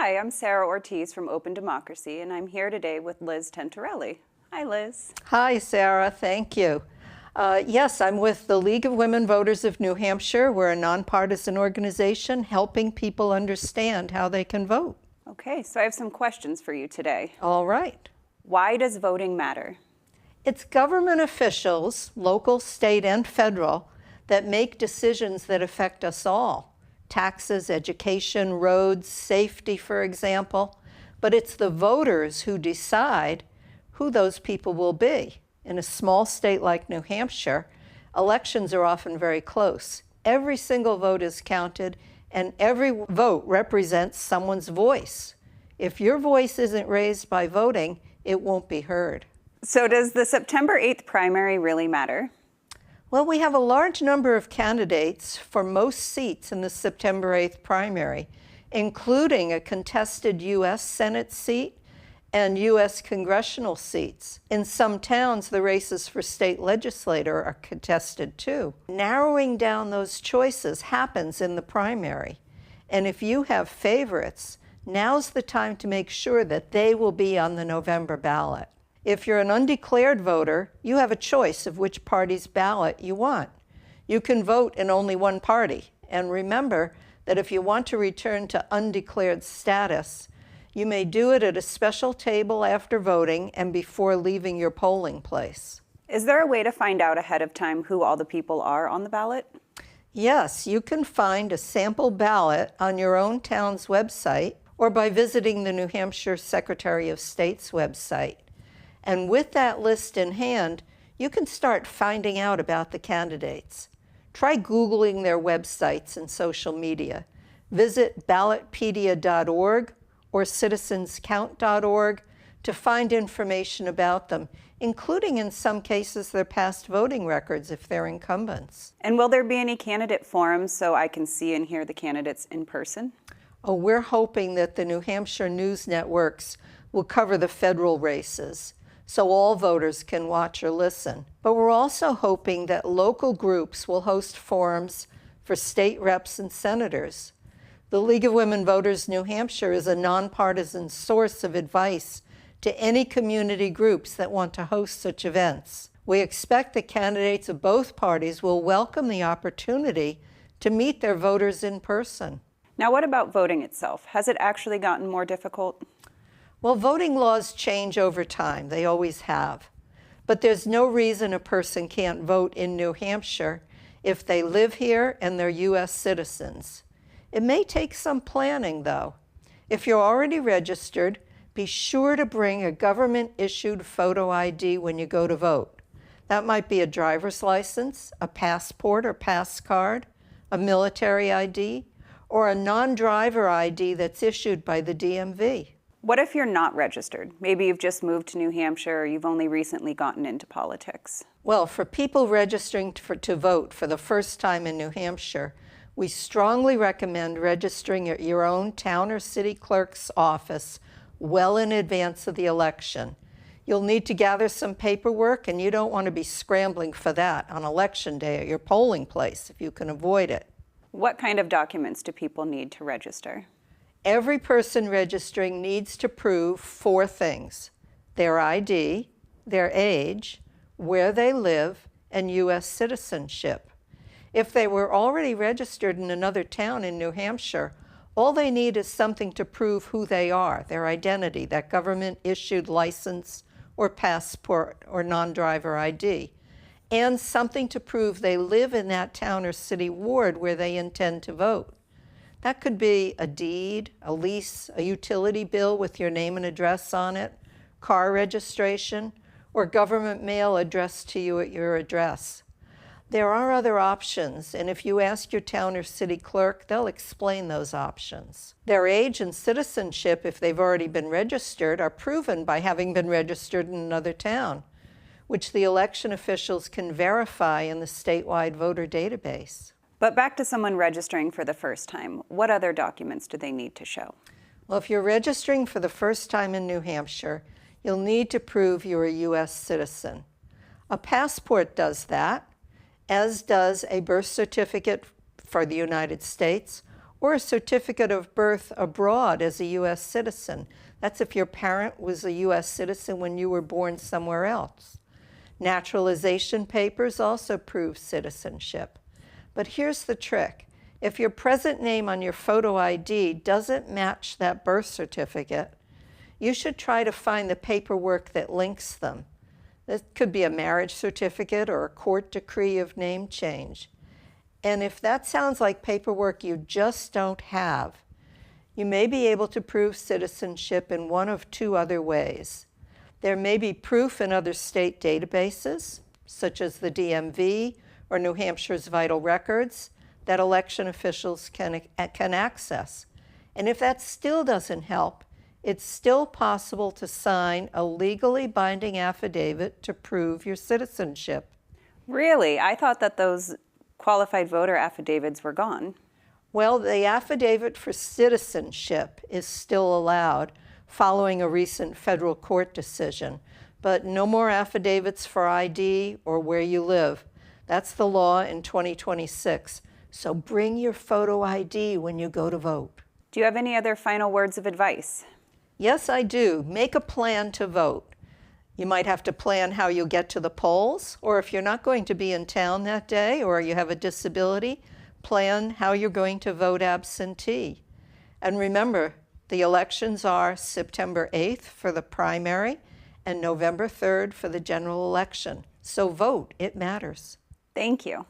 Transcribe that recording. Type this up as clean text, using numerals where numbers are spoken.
Hi, I'm Sarah Ortiz from Open Democracy, and I'm here today with Liz Tentarelli. Hi, Liz. Hi, Sarah. Thank you. Yes, I'm with the League of Women Voters of New Hampshire. We're a nonpartisan organization helping people understand how they can vote. Okay, so I have some questions for you today. All right. Why does voting matter? It's government officials, local, state, and federal, that make decisions that affect us all. Taxes, education, roads, safety, for example. But it's the voters who decide who those people will be. In a small state like New Hampshire, elections are often very close. Every single vote is counted, and every vote represents someone's voice. If your voice isn't raised by voting, it won't be heard. So does the September 8th primary really matter? Well, we have a large number of candidates for most seats in the September 8th primary, including a contested U.S. Senate seat and U.S. congressional seats. In some towns, the races for state legislature are contested too. Narrowing down those choices happens in the primary. And if you have favorites, now's the time to make sure that they will be on the November ballot. If you're an undeclared voter, you have a choice of which party's ballot you want. You can vote in only one party. And remember that if you want to return to undeclared status, you may do it at a special table after voting and before leaving your polling place. Is there a way to find out ahead of time who all the people are on the ballot? Yes, you can find a sample ballot on your own town's website or by visiting the New Hampshire Secretary of State's website. And with that list in hand, you can start finding out about the candidates. Try Googling their websites and social media. Visit ballotpedia.org or citizenscount.org to find information about them, including in some cases their past voting records if they're incumbents. And will there be any candidate forums so I can see and hear the candidates in person? Oh, we're hoping that the New Hampshire news networks will cover the federal races, so all voters can watch or listen. But we're also hoping that local groups will host forums for state reps and senators. The League of Women Voters New Hampshire is a nonpartisan source of advice to any community groups that want to host such events. We expect that candidates of both parties will welcome the opportunity to meet their voters in person. Now, what about voting itself? Has it actually gotten more difficult? Well, voting laws change over time. They always have. But there's no reason a person can't vote in New Hampshire if they live here and they're U.S. citizens. It may take some planning, though. If you're already registered, be sure to bring a government-issued photo ID when you go to vote. That might be a driver's license, a passport or pass card, a military ID, or a non-driver ID that's issued by the DMV. What if you're not registered? Maybe you've just moved to New Hampshire or you've only recently gotten into politics. Well, for people registering to vote for the first time in New Hampshire, we strongly recommend registering at your own town or city clerk's office well in advance of the election. You'll need to gather some paperwork, and you don't want to be scrambling for that on election day at your polling place if you can avoid it. What kind of documents do people need to register? Every person registering needs to prove 4 things: their ID, their age, where they live, and U.S. citizenship. If they were already registered in another town in New Hampshire, all they need is something to prove who they are, their identity, that government-issued license or passport or non-driver ID, and something to prove they live in that town or city ward where they intend to vote. That could be a deed, a lease, a utility bill with your name and address on it, car registration, or government mail addressed to you at your address. There are other options, and if you ask your town or city clerk, they'll explain those options. Their age and citizenship, if they've already been registered, are proven by having been registered in another town, which the election officials can verify in the statewide voter database. But back to someone registering for the first time, what other documents do they need to show? Well, if you're registering for the first time in New Hampshire, you'll need to prove you're a U.S. citizen. A passport does that, as does a birth certificate for the United States or a certificate of birth abroad as a U.S. citizen. That's if your parent was a U.S. citizen when you were born somewhere else. Naturalization papers also prove citizenship. But here's the trick. If your present name on your photo ID doesn't match that birth certificate, you should try to find the paperwork that links them. This could be a marriage certificate or a court decree of name change. And if that sounds like paperwork you just don't have, you may be able to prove citizenship in one of two other ways. There may be proof in other state databases, such as the DMV or New Hampshire's vital records, that election officials can access. And if that still doesn't help, it's still possible to sign a legally binding affidavit to prove your citizenship. Really? I thought that those qualified voter affidavits were gone. Well, the affidavit for citizenship is still allowed following a recent federal court decision, but no more affidavits for ID or where you live. That's the law in 2026. So bring your photo ID when you go to vote. Do you have any other final words of advice? Yes, I do. Make a plan to vote. You might have to plan how you'll get to the polls, or if you're not going to be in town that day or you have a disability, plan how you're going to vote absentee. And remember, the elections are September 8th for the primary and November 3rd for the general election. So vote, it matters. Thank you.